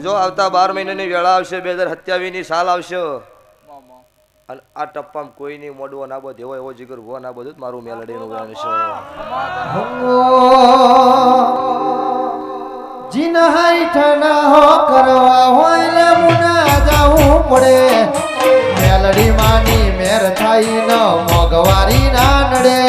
જો આવતા 12 મહિનાની વેળા આવશે 2027 ની સાલ આવશે અને આ ટપ્પામાં કોઈ નહીં મોડવો ના બધો એવો એવો જીગર ભો ના બધું મારું મેલડીનું ગાન છે જીન હાઈઠના હો કરવા હોય લે મુના જાવું પડે મેલડી માની મેર થાય ન મોગવારી ના નડે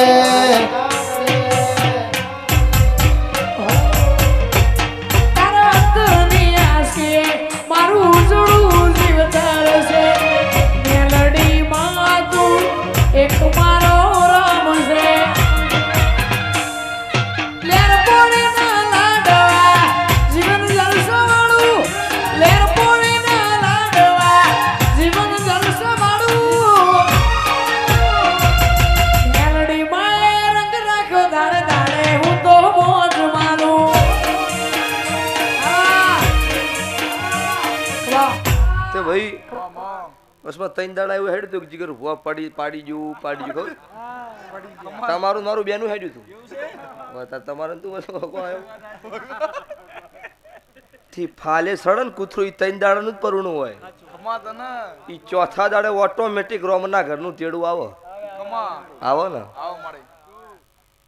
બસમાં 3 દાડા એવું હેડ્યું હતું જીગર ભૂવા પાડી ગયું ખબર તમારું મારું બેનું હેડ્યું હતું તમારે તું થી ફાલે સડન કૂતરું 3 દાડાનું જ પરણું હોય ઈ ચોથા દાડે ઓટોમેટિક રોમના ઘરનું તેડું આવો ને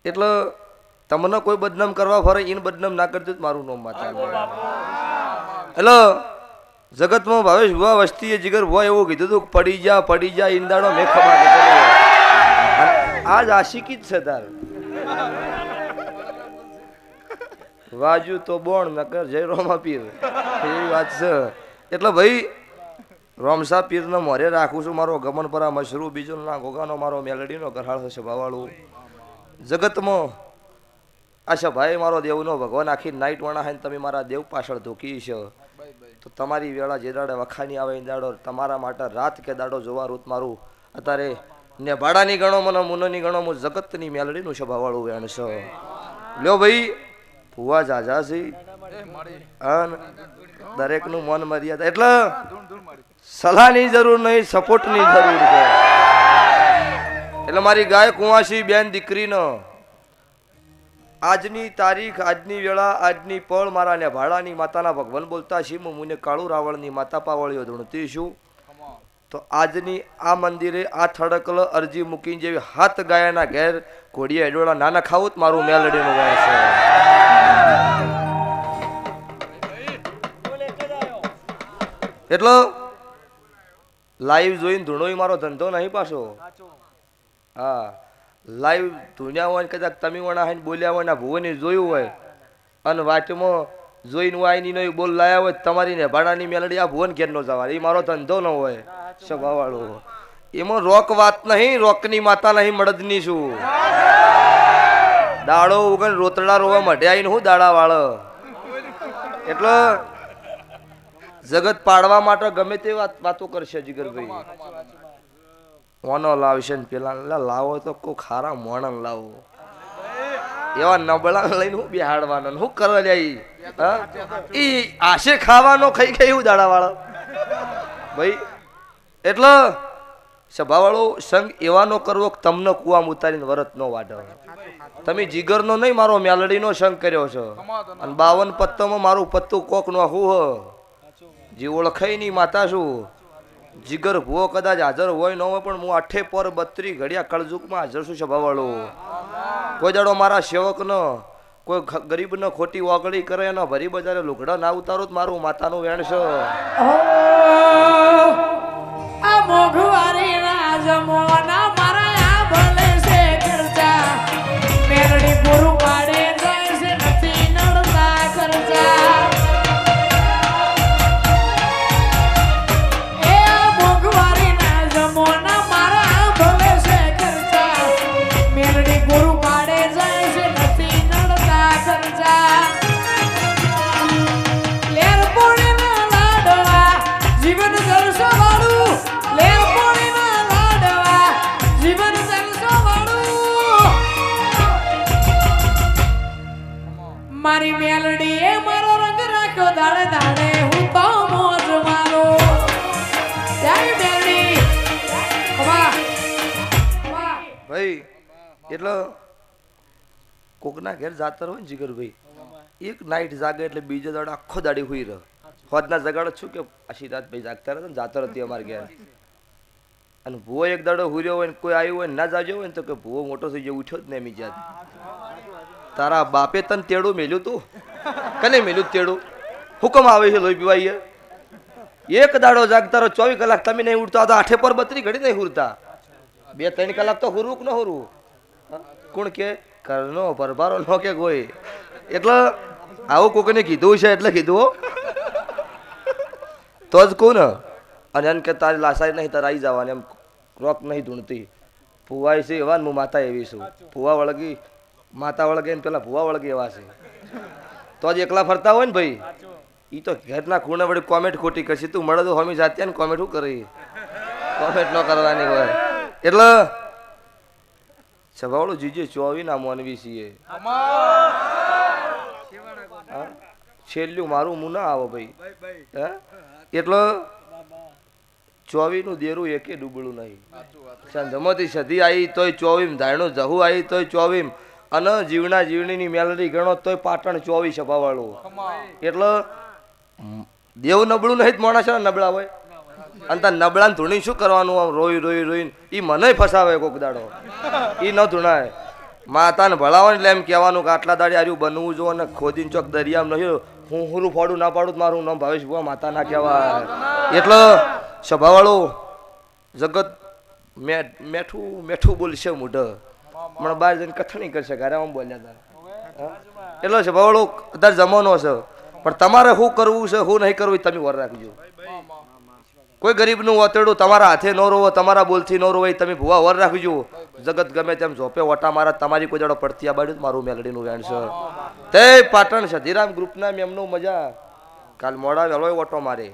એટલે તમને કોઈ બદનામ કરવા ફરે એને બદનામ ના કરજો મારું નામ માતા એટલે જગતમાં ભાવેશ ભુવા વસ્તીએ જીગર ભુવા એવું કીધું હતું પડી જા ઈંદાડો મેં ખબર આજ આશિકી જ છે તારે વાજુ તો બોણ નકર જય રોમા પીર એવી વાત છે એટલે ભાઈ રોમસા પીરને મોરે રાખું છું મારો ગમન પરા મશરૂ બીજો ના ગોગાનો મારો મેલડીનો ગરહાળ છે સભાવાળું જગતમાં આશા ભાઈ મારો દેવનો ભગવાન આખી નાઈટ વણા હે તમે મારા દેવ પાછળ ધોકી છે તો તમારી વેળા જે દાડે વખાની આવે એ દાડો તમારા માટે રાત કે દાડો જોવા રૂત મારું અત્યારે ને ભાડાની ગણો મને મુનની ગણો હું જગતની મેલડીનું સભાવાળું વેણ છે લ્યો ભાઈ ભુવા જાજા છે અને દરેકનું મન મર્યાદા એટલે સલાહની જરૂર નહીં સપોર્ટની જરૂર છે એટલે મારી ગાય કુંવાસી બેન દીકરીનો આજની તારીખ આજની વેળા આજની પળ મારા ને ભાડાની માતાના ભગવાન બોલતા છે મુને કાળુ રાવણની માતા પાવળીઓ ધૂણતી છું તો આજની આ મંદિરે આ થડકલ અરજી મૂકીને જેવી હાથ ગાયાના ઘેર ઘોડીએ એડોળા નાના ખાવું જ મારું મેલડીનું ગાય છે એટલે લાઈવ જોઈને ધૂણોય મારો ધંધો નહીં પાછો હા લાઈવ ધૂણ્યા હોય કદાચ તમે વણા હોય બોલ્યા હોય ને ભુવની જોયું હોય અને વાટમાં જોઈને વાયની નો બોલ લાયા હોય તમારી ને ભાડાની મેલડી આ ભુવન ઘેર નો જવા એ મારો ધંધો ન હોય સ્વભાવવાળો એમાં રોક વાત નહીં રોકની માતા નહીં મળદની છું દાડો ઉગન રોતડા રોવા મઢે આવીને હું દાડા વાળો એટલે જગત પાડવા માટે ગમે તે વાતો કરશે જીગરભાઈ ઓનો લાવશે ને પેલા લાવો તો કોઈ ખારા મોણન લાવો એવા નબળા લઈને હું બિહાડવાનો હું કરવા જાય ઈ આશે ખાવાનો ખાઈ એવું દાડા વાળો ભાઈ એટલે સભાવાળો સંગ એવાનો કરવો તમને કુવામાં ઉતારીને વરત નો વાઢો તમે જીગરનો નહીં મારો મેલડીનો સંગ કર્યો છો અને 52 પત્તોમાં મારું પત્તું કોક નો હું જે ઓળખાય ની માતા છું જીગર ભૂવો કદાચ હાજર હોય ન હોય પણ હું 8 પર 32 ઘડિયા કળજુગમાં હાજર છું સભાવાળો. કોઈ દાડો મારા સેવકનો કોઈ ગરીબનો ખોટી વાગડી કરે એનો ભરી બજારે લુગડા ના ઉતારો તો મારું માતાનું વેણ છે. આ મોઘવારી રાજમોના મારા આ ભલે છે ખર્ચા મેરડી પૂરું પાડે જાય છે નથી નડતા ખર્ચા એ આ મોઘવારી રાજમોના મારા આ ભલે છે ખર્ચા મેરડી પૂરું પાડે જાય છે નથી નડતા ખર્ચા લેર પોણીના લાડવા જીવન જલસો વાળું લેર પોણીના લાડવા જીવન જલસો વાળું મારી મેલડી એ મારો રંગ રાખ્યો દાડે દાડે હું તો મોજ મારો જય મેલડી વાહ વાહ ભાઈ એટલે કોકના ઘેર જાતર હોય ને જીગરભાઈ એક નાઈટ જાગે એટલે બીજો દાડો આખો દાડી હુઈ રહે. હોદના જગાડો છું કે આશી રાત ભાઈ જાગતા હતા ને જાતર હતી અમારે ઘેર. અને ભૂવો એક દાડો હુર્યો હોય ને કોઈ આવ્યું હોય ને ના જાગ્યો હોય ને તો કે ભૂવો મોટો થઈ ગયો ઉઠ્યો જ ને એમી જાત. તારા બાપે તને તેડું મેલ્યું તું કને મેલ્યું તેડું હુકમ આવે છે લોહી પીવાય એક દાડો જાગતા રહો 24 કલાક તમે નહીં ઉઠતા તો 8 પર 32 ઘડી નહીં હુરતા 2-3 કલાક તો હુરવું કે ન હુરવું કોણ કે કરનો પરભારો ન કે કોઈ. એટલે આવું કોકને કીધું છે એટલે કીધું તો જ કહું ને. અને એમ કે તારી લાસાઈ નહીં તારે આવી જવાની એમ રોક નહીં ધૂણતી ભૂવાય છે એવા ને હું માતા એવી છું. ભૂવા વળગી માતા વળગે ને પેલા ભૂવા વળગે એવા છે તો જ એકલા ફરતા હોય ને ભાઈ. એ તો ઘરના ખૂણે વળી કોમેન્ટ ખોટી કરશે તું મળે તો હોમી જાતે ને કોમેન્ટ શું કરી કોમેન્ટ ન કરવાની હોય. એટલે સભાવાળું જીજે 24 ના મોનવી છીએ. છેલ્લું મારું મું ના આવો ભાઈ હે એટલે 24 નું દેરું એકે ડૂબળું નહીં. જમતી સધી આવી તોય 24 ધાયણું જહુ આવી તોય 24 અને જીવના જીવણીની મેલડી ગણો તોય પાટણ 24 સભાવાળું. એટલે દેવ નબળું નહીં માણસ નબળા હોય અને તાર નબળા ને ધૂણી શું કરવાનું આમ રોઈ રોઈ રોઈને ઈ મને ફસાવે કોક દાડો ઈ ન ધૂણાય. માતાને ભળાવો એટલે એમ કહેવાનું કે આટલા દાડી આર્યું બનવું જો અને ખોદીને ચોક દરિયામાં નહીં હું હુરું ફોડું ના પાડું મારું નામ ભાવેશ ભુવા માતા ના કહેવાય. એટલે સભાવાળું જગત મેઠું મેઠું બોલશે મોઢ હમણાં બહાર જઈને કથણી કરશે ઘરે આમ બોલ્યા હતા. એટલે સભાવાળું કદાચ જમાનો છે પણ તમારે શું કરવું છે શું નહીં કરવું તમે વર રાખજો. કોઈ ગરીબનું વતેડું તમારા હાથે ન રોવો તમારા બોલથી ન રોવાય તમે ભૂવા વર રાખજો. જગત ગમે તેમ ઝોપે ઓટા મારા તમારી કોઈ દાડો પડતી આ બાજુ મારું મેલડીનું વેણ છે. તે પાટણ સધીરામ ગ્રુપના મેમનું મજા કાલ મોડા વેલો ઓટો મારે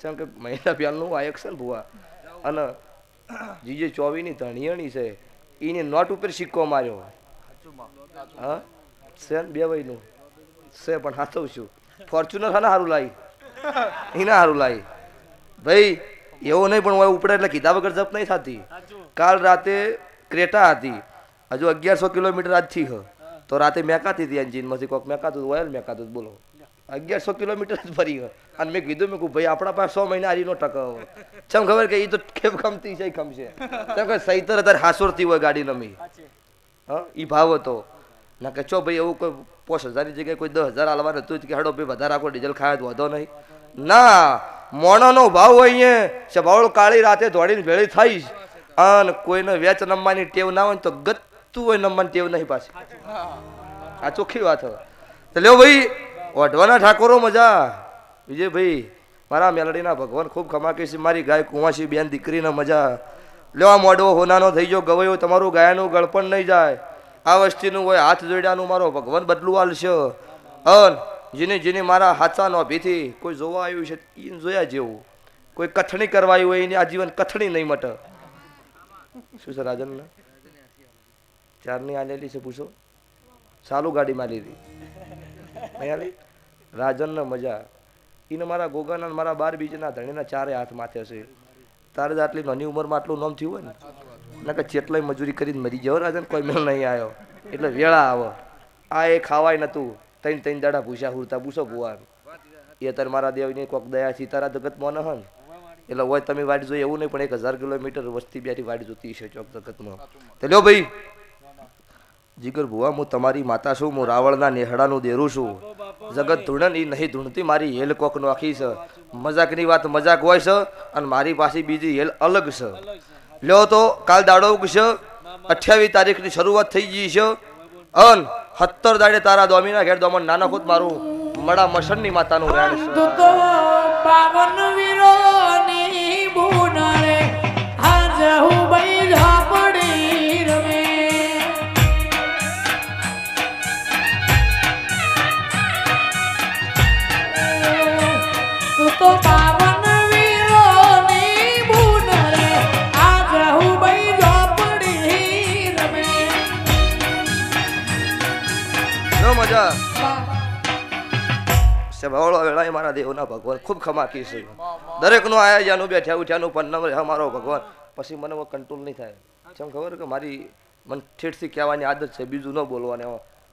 જેમ કે મહિના પહેલનું આ એક્શન ભૂવા અને જીજે 24 ની ધણિયાણી છે એની નોટ ઉપર સિક્કો માર્યો. હા છે ને 2 વયનું છે પણ હાથવ છું ફોર્ચ્યુનર હા સારું લાવી એના સારું લાવી ભાઈ એવું નહીં પણ ઉપડે એટલે કીધા વગર જપ નહીં થતી. કાલ રાતે ક્રેટા હતી હજુ 1100 કિલોમીટર આજથી હ તો રાતે મેકાતી હતી એન્જિનમાંથી કોઈક મેકાતું ઓઇલ મેકાતું બોલો 1100 કિલોમીટર જ ફરી અને મેં કીધું મેં ભાઈ આપણા પાસે 100 મહિના હારીનો ટકો ચમ ખબર કે એ તો ખેપ ખમતી છે ખમશે કેમ કે સહીતર અત્યારે હાસોરતી હોય ગાડી નમી હા એ ભાવ હતો ના કે ચો ભાઈ એવું કોઈ 5000 ની જગ્યાએ કોઈ 10,000 હાલવાનું હતું કે હેડો ભાઈ વધારે આખો ડીઝલ ખાય તો વધો નહીં ના મોણોનો ભાવ હોય અહીંયા સભાવાળું કાળી રાતે દોડીને ભેળી થઈશ અને કોઈને વેચ નમવાની ટેવ ના હોય તો ગતું હોય નમવાની ટેવ નહીં પાછી. આ ચોખ્ખી વાત હોય તો લ્યો ભાઈ ઓઢવાના ઠાકોરો મજા વિજયભાઈ મારા મેલડીના ભગવાન ખૂબ ખમાકી છે મારી ગાય કુંવાસી બેન દીકરીને મજા લ્યો. આ મોડવો હોનાનો થઈ ગયો ગવાયો તમારું ગાયનું ગળપણ નહીં જાય. આ વસ્તીનું હોય હાથ જોડ્યાનું મારો ભગવાન બદલું આલશે. અન જેને મારા હાથાનો ભીથી કોઈ જોવા આવ્યું છે એને જોયા જેવું કોઈ કથણી કરવા આવ્યું હોય એને આજીવન કથણી નહીં મટે. શું છે રાજન 4ની આલેલી છે પૂછો ચાલુ ગાડીમાં લીધી અહીં રાજન ને મજા એને મારા ગોગાના મારા 12 બીજના ધણીના 4 હાથ માથે છે. તારે જ આટલી નાની ઉંમરમાં આટલું નામ થયું હોય ને કે જેટલાય મજૂરી કરીને મરી જાવ રાજન કોઈ મેળ નહીં આવ્યો એટલે વેળા આવે. આ એ ખાવાય નતું 3 દાડા ભૂસ્યા હુરતા પૂછો ભુવાન એ અત્યારે મારા દેવની કોક દયા સીતારા જગત મોન હન એટલે હોય તમે વાટ જોઈએ એવું નહીં, પણ 1000 કિલોમીટર વસ્તી બેઠી વાટ જોતી છે ચોક જગતમાં. તો લ્યો ભાઈ જીગર ભુવા, હું તમારી માતા છું, હું રાવણના નેહડાનું દેરું છું. જગત ધૂણન એ નહીં ધૂણતી, મારી હેલ કોક નોખી છે. મજાકની વાત મજાક હોય છે અને મારી પાસે બીજી હેલ અલગ છે. લ્યો તો કાલ દાડો છે, 28 તારીખની શરૂઆત થઈ ગઈ છે અન 70 દાડે તારા દોમીના ઘેર દોમન નાના ખુદ મારું મડા મસનની માતાનું રેણ છે. તું તો પાવન વીરોની બુન રે આજ હું ભાઈ ઝાપડી રમે. તું તો પાવન વીરોની બુન રે આજ હું ભાઈ ઝાપડી રમે. જો મજા સભાવળો વેળાએ મારા દેવના ભગવાન ખૂબ ખમાકી છે. દરેકનું આયા જ્યાંનું બેઠ્યા ઉઠ્યાનું પણ નંબર હા મારો ભગવાન. પછી મને કંટ્રોલ નહીં થાય. જેમ ખબર કે મારી મને ઠેઠથી કહેવાની આદત છે, બીજું ન બોલવાને.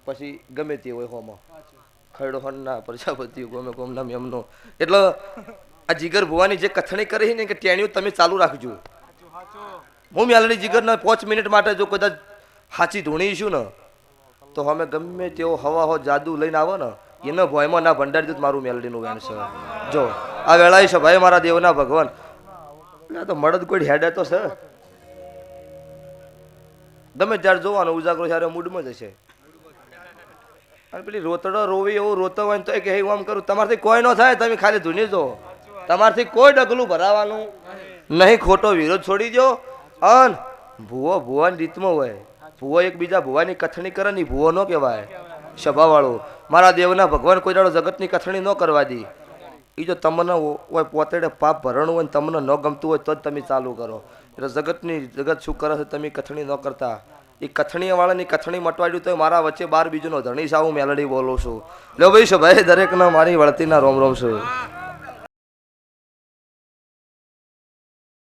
પછી ગમે તે હોય હોમાં ખરડો હનના પ્રજાપતિ ગમે કોમના એમનો. એટલે આ જીગર ભુવાની જે કથણી કરી ને કે ટેણિયું તમે ચાલુ રાખજો. હું મેલડી જીગરના 5 મિનિટ માટે જો કદાચ હાચી ધૂણીશું ને તો અમે ગમે તેવો હવા હો જાદુ લઈને આવો ને એનો ભયમાં ના ભંડારી દૂધ મારું મેલડીનું વેણ છે. જો આ વેળાએ છે ભાઈ મારા દેવના ભગવાન. એટલે તો મળદ કોઈ હેડે તો છે, ગમે ત્યારે જોવાનું ઉજાગરો ત્યારે મૂડમાં જ હશે. અને પેલી રોતડો રોવી એવું રોતો હોય તો કે હું આમ કરું, તમારથી કોઈ ન થાય, તમે ખાલી ધૂની જો, તમારથી કોઈ ડગલું ભરાવાનું નહીં. ખોટો વિરોધ છોડી દો. અન ભૂવો ભુવાની રીતમાં હોય. ભૂવો એકબીજા ભુવાની કથણી કરે ને ભૂવો ન કહેવાય. સભાવાળો મારા દેવના ભગવાન કોઈ દાડો જગતની કથણી ન કરવા દી. એ જો તમને હોય પોતેડે પાપ ભરણું હોય ને તમને ન ગમતું હોય તો જ તમે ચાલુ કરો. એટલે જગત શું કરે છે તમે કથણી ન કરતા. એ કથણી વાળાની કથણી મટવાડ્યું તો મારા વચ્ચે 12 બીજુનો ધણી સાવું મેલડી બોલું છું. લો ભાઈ છે ભાઈ દરેકના મારી વળતીના રોમ રોમ છું.